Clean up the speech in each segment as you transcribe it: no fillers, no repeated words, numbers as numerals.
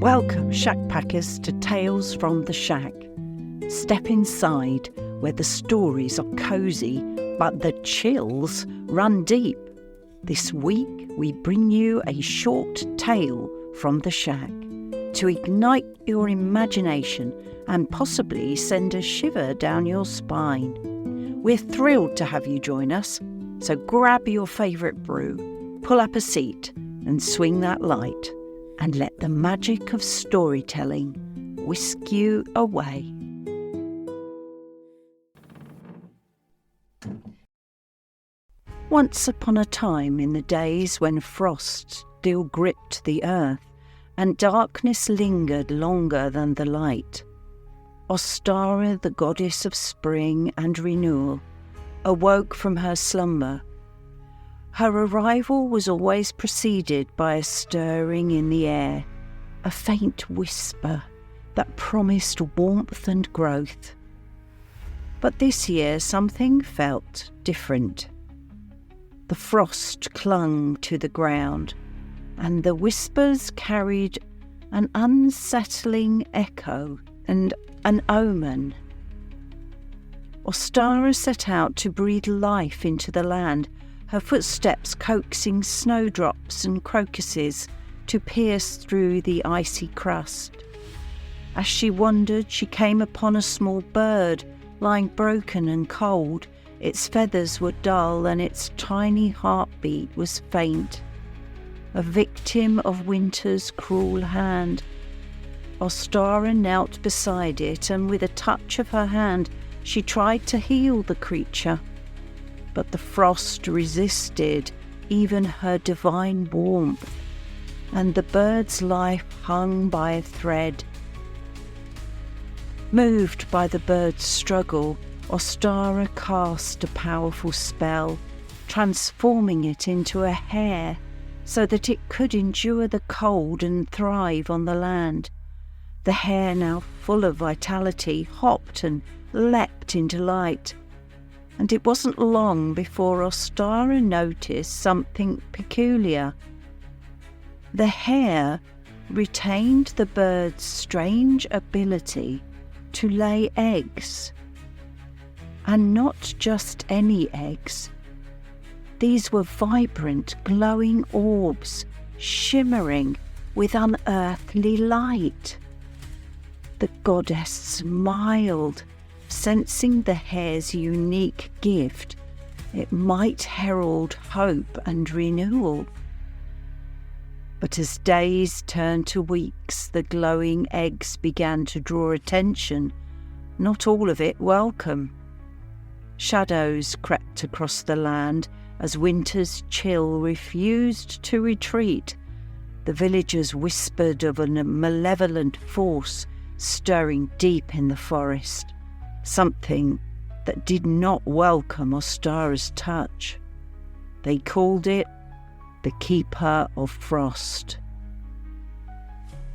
Welcome, shack packers, to Tales from the Shack. Step inside where the stories are cosy, but the chills run deep. This week we bring you a short tale from the shack to ignite your imagination and possibly send a shiver down your spine. We're thrilled to have you join us, so grab your favourite brew, pull up a seat and swing that light, and let the magic of storytelling whisk you away. Once upon a time, in the days when frost still gripped the earth and darkness lingered longer than the light, Ostara, the goddess of spring and renewal, awoke from her slumber. Her arrival was always preceded by a stirring in the air, a faint whisper that promised warmth and growth. But this year something felt different. The frost clung to the ground, and the whispers carried an unsettling echo and an omen. Ostara set out to breathe life into the land, her footsteps coaxing snowdrops and crocuses to pierce through the icy crust. As she wandered, she came upon a small bird lying broken and cold. Its feathers were dull and its tiny heartbeat was faint. A victim of winter's cruel hand. Ostara knelt beside it, and with a touch of her hand she tried to heal the creature. But the frost resisted even her divine warmth, and the bird's life hung by a thread. Moved by the bird's struggle, Ostara cast a powerful spell, transforming it into a hare so that it could endure the cold and thrive on the land. The hare, now full of vitality, hopped and leapt into light. And it wasn't long before Ostara noticed something peculiar. The hare retained the bird's strange ability to lay eggs. And not just any eggs. These were vibrant, glowing orbs, shimmering with unearthly light. The goddess smiled, sensing the hare's unique gift. It might herald hope and renewal. But as days turned to weeks, the glowing eggs began to draw attention, not all of it welcome. Shadows crept across the land as winter's chill refused to retreat. The villagers whispered of a malevolent force stirring deep in the forest. Something that did not welcome Ostara's touch. They called it the Keeper of Frost.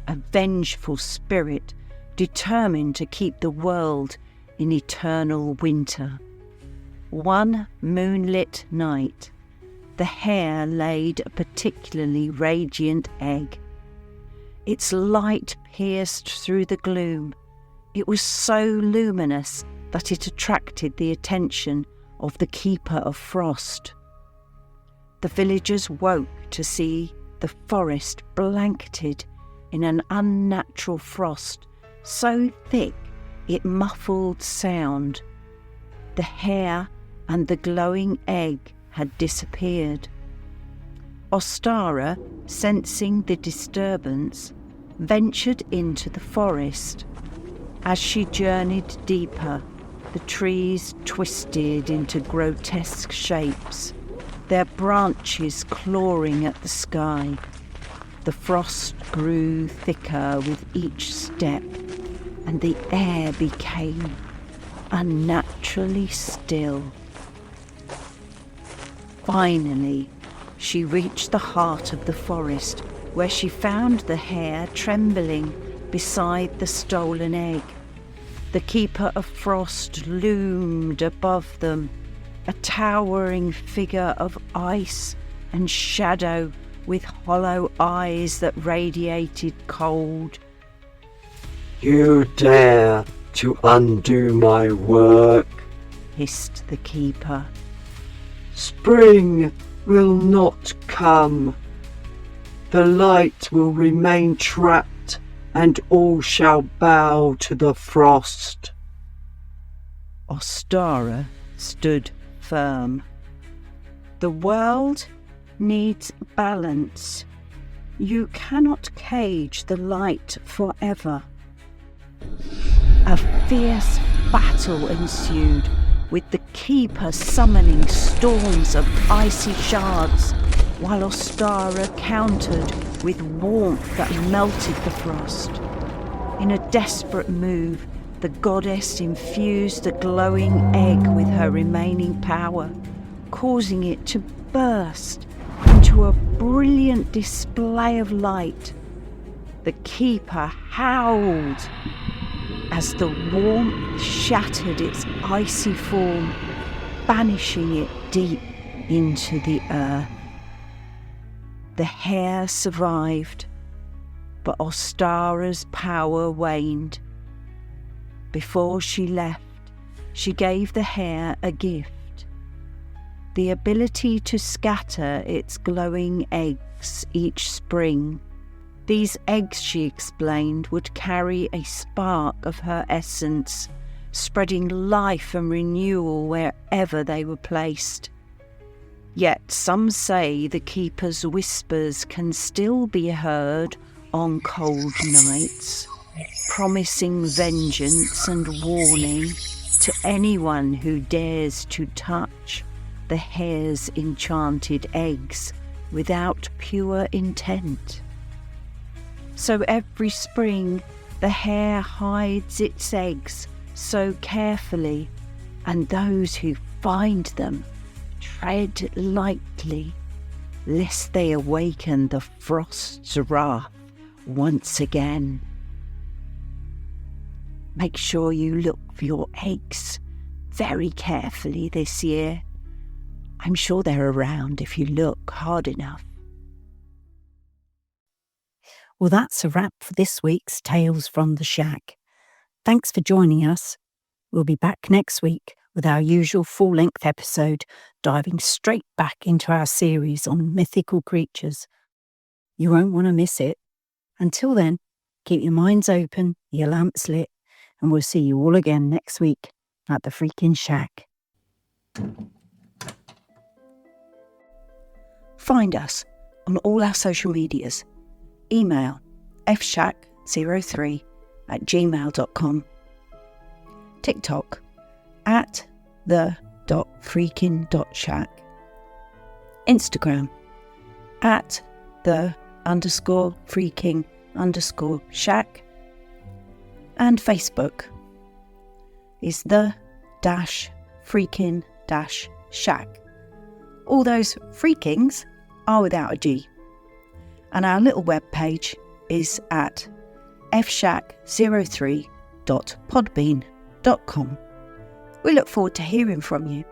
A vengeful spirit determined to keep the world in eternal winter. One moonlit night, the hare laid a particularly radiant egg. Its light pierced through the gloom. It was so luminous that it attracted the attention of the Keeper of Frost. The villagers woke to see the forest blanketed in an unnatural frost, so thick it muffled sound. The hare and the glowing egg had disappeared. Ostara, sensing the disturbance, ventured into the forest. As she journeyed deeper, the trees twisted into grotesque shapes, their branches clawing at the sky. The frost grew thicker with each step, and the air became unnaturally still. Finally, she reached the heart of the forest, where she found the hare trembling beside the stolen egg. The Keeper of Frost loomed above them, a towering figure of ice and shadow with hollow eyes that radiated cold. "You dare to undo my work," hissed the keeper. "Spring will not come. The light will remain trapped, and all shall bow to the frost." Ostara stood firm. The world needs balance. You cannot cage the light forever. A fierce battle ensued, with the keeper summoning storms of icy shards, while Ostara countered with warmth that melted the frost. In a desperate move, the goddess infused the glowing egg with her remaining power, causing it to burst into a brilliant display of light. The keeper howled as the warmth shattered its icy form, banishing it deep into the earth. The hare survived, but Ostara's power waned. Before she left, she gave the hare a gift: the ability to scatter its glowing eggs each spring. These eggs, she explained, would carry a spark of her essence, spreading life and renewal wherever they were placed. Yet some say the keeper's whispers can still be heard on cold nights, promising vengeance and warning to anyone who dares to touch the hare's enchanted eggs without pure intent. So every spring the hare hides its eggs so carefully, and those who find them tread lightly, lest they awaken the frost's wrath once again. Make sure you look for your eggs very carefully this year. I'm sure they're around if you look hard enough. Well, that's a wrap for this week's Tales from the Shack. Thanks for joining us. We'll be back next week with our usual full-length episode, diving straight back into our series on mythical creatures. You won't want to miss it. Until then, keep your minds open, your lamps lit, and we'll see you all again next week at the freaking shack. Find us on all our social medias. Email fshack03@gmail.com. TikTok @the.freaking.shack. Instagram @the_freaking_shack. And Facebook is the-freaking-shack. All those freakings are without a G. And our little web page is at fshack03.podbean.com. We look forward to hearing from you.